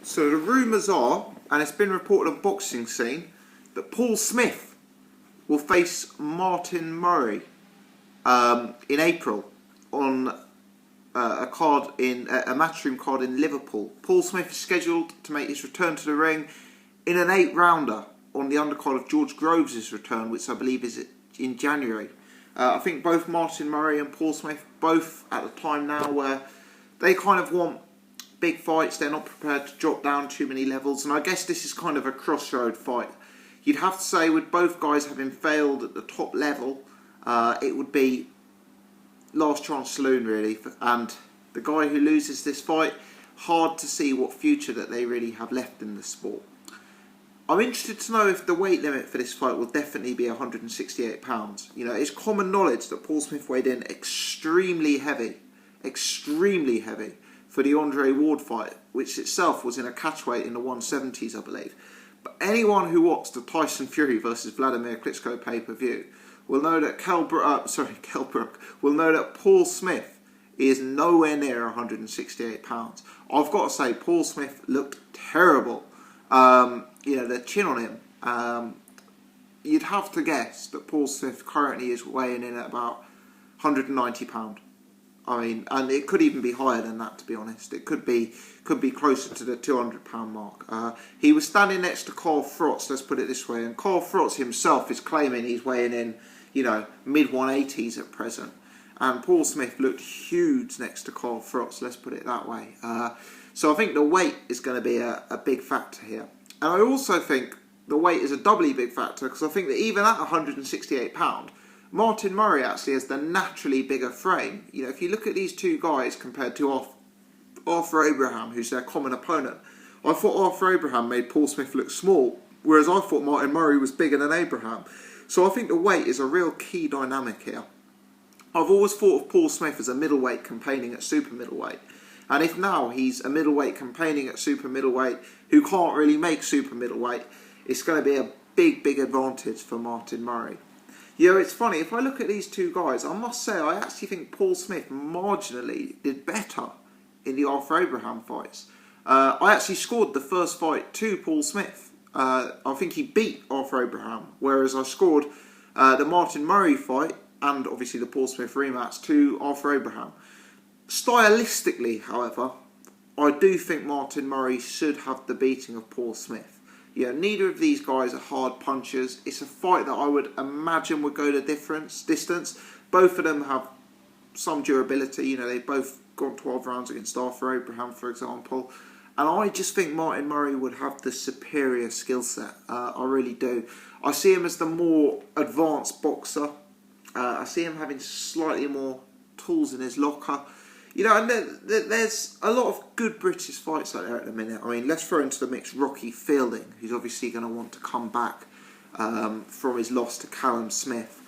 So the rumours are, and it's been reported on Boxing Scene, that Paul Smith will face Martin Murray in April on a matchroom card in Liverpool. Paul Smith is scheduled to make his return to the ring in an 8-rounder on the undercard of George Groves' return, which I believe is in January. I think both Martin Murray and Paul Smith, both at the time now where they kind of want big fights, they're not prepared to drop down too many levels, and I guess this is kind of a crossroad fight. You'd have to say with both guys having failed at the top level, it would be last chance saloon really, and the guy who loses this fight, hard to see what future that they really have left in the sport. I'm interested to know if the weight limit for this fight will definitely be £168. You know, it's common knowledge that Paul Smith weighed in extremely heavy for the Andre Ward fight, which itself was in a catchweight in the 170s, I believe. But anyone who watched the Tyson Fury versus Vladimir Klitschko pay-per-view will know that will know that Paul Smith is nowhere near £168. I've got to say, Paul Smith looked terrible. You know, the chin on him. You'd have to guess that Paul Smith currently is weighing in at about £190. I mean, and it could even be higher than that, to be honest. It could be closer to the £200 mark. He was standing next to Carl Frotz, let's put it this way, and Carl Frotz himself is claiming he's weighing in, you know, mid-180s at present. And Paul Smith looked huge next to Carl Frotz, let's put it that way. So I think the weight is going to be a big factor here. And I also think the weight is a doubly big factor, because I think that even at £168, Martin Murray actually has the naturally bigger frame. You know, if you look at these two guys compared to Arthur Abraham, who's their common opponent, I thought Arthur Abraham made Paul Smith look small, whereas I thought Martin Murray was bigger than Abraham. So I think the weight is a real key dynamic here. I've always thought of Paul Smith as a middleweight campaigning at super middleweight. And if now he's a middleweight campaigning at super middleweight who can't really make super middleweight, it's going to be a big advantage for Martin Murray. You know, it's funny, if I look at these two guys, I must say I actually think Paul Smith marginally did better in the Arthur Abraham fights. I actually scored the first fight to Paul Smith. I think he beat Arthur Abraham, whereas I scored the Martin Murray fight and obviously the Paul Smith rematch to Arthur Abraham. Stylistically, however, I do think Martin Murray should have the beating of Paul Smith. Yeah, neither of these guys are hard punchers. It's a fight that I would imagine would go the distance. Both of them have some durability. You know, they've both gone 12 rounds against Arthur Abraham, for example. And I just think Martin Murray would have the superior skill set. I really do. I see him as the more advanced boxer. I see him having slightly more tools in his locker. You know, and there's a lot of good British fights out there at the minute. I mean, let's throw into the mix Rocky Fielding, who's obviously going to want to come back from his loss to Callum Smith.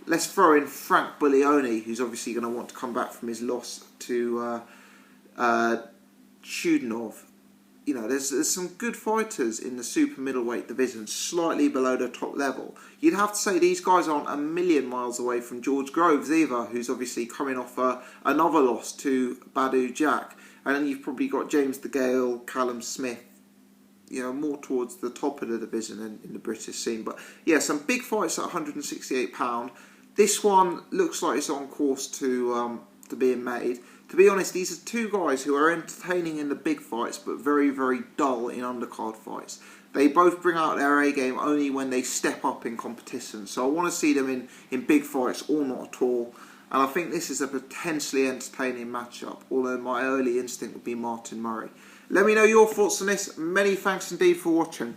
Let's throw in Frank Buglioni, who's obviously going to want to come back from his loss to Chudinov. You know, there's some good fighters in the super middleweight division, slightly below the top level. You'd have to say these guys aren't a million miles away from George Groves either, who's obviously coming off another loss to Badou Jack. And then you've probably got James DeGale, Callum Smith, you know, more towards the top of the division in the British scene. But yeah, some big fights at £168. This one looks like it's on course to being made. To be honest, these are two guys who are entertaining in the big fights, but very dull in undercard fights. They both bring out their A game only when they step up in competition. So I want to see them in big fights or not at all. And I think this is a potentially entertaining matchup, although my early instinct would be Martin Murray. Let me know your thoughts on this. Many thanks indeed for watching.